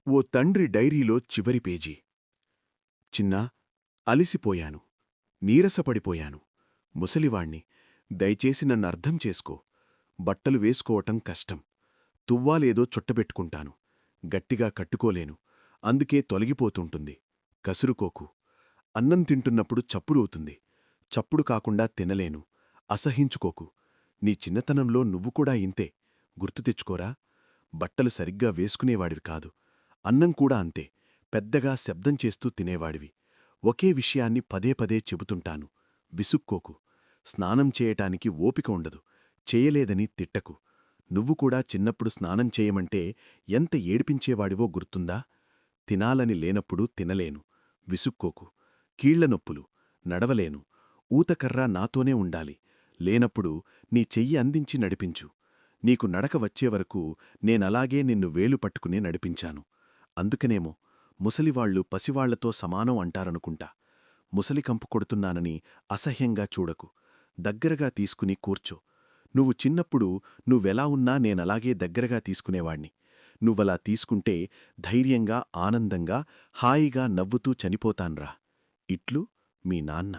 ఓ తండ్రి డైరీలో చివరి పేజీ. చిన్నా, అలిసిపోయాను, నీరసపడిపోయాను, ముసలివాణ్ణి, దయచేసి నన్నర్థం చేసుకో. బట్టలు వేసుకోవటం కష్టం. తువ్వాలేదో చుట్టబెట్టుకుంటాను, గట్టిగా కట్టుకోలేను, అందుకే తొలగిపోతుంటుంది. కసురుకోకు. అన్నం తింటున్నప్పుడు చప్పుడవుతుంది, చప్పుడు కాకుండా తినలేను, అసహించుకోకు. నీ చిన్నతనంలో నువ్వు కూడా ఇంతే, గుర్తు తెచ్చుకోరా. బట్టలు సరిగ్గా వేసుకునేవాడివి కాదు, అన్నం కూడా అంతే, పెద్దగా శబ్దం చేస్తూ తినేవాడివి. ఒకే విషయాన్ని పదే పదే చెబుతుంటాను, విసుక్కోకు. స్నానం చేయటానికి ఓపిక ఉండదు, చేయలేదని తిట్టకు. నువ్వు కూడా చిన్నప్పుడు స్నానం చేయమంటే ఎంత ఏడిపించేవాడివో గుర్తుందా? తినాలని లేనప్పుడు తినలేను, విసుక్కోకు. కీళ్లనొప్పులు, నడవలేను, ఊతకర్ర నాతోనే ఉండాలి, లేనప్పుడు నీ చెయ్యి అందించి నడిపించు. నీకు నడక వచ్చేవరకు నేనలాగే నిన్ను వేలు పట్టుకునే నడిపించాను. అందుకనేమో ముసలివాళ్లు పసివాళ్లతో సమానం అంటారనుకుంటా. ముసలికంపు కొడుతున్నానని అసహ్యంగా చూడకు, దగ్గరగా తీసుకుని కూర్చో. నువ్వు చిన్నప్పుడు నువ్వెలా ఉన్నా నేనలాగే దగ్గరగా తీసుకునేవాణ్ణి. నువ్వలా తీసుకుంటే ధైర్యంగా, ఆనందంగా, హాయిగా నవ్వుతూ చనిపోతాన్రా. ఇట్లు మీ నాన్న.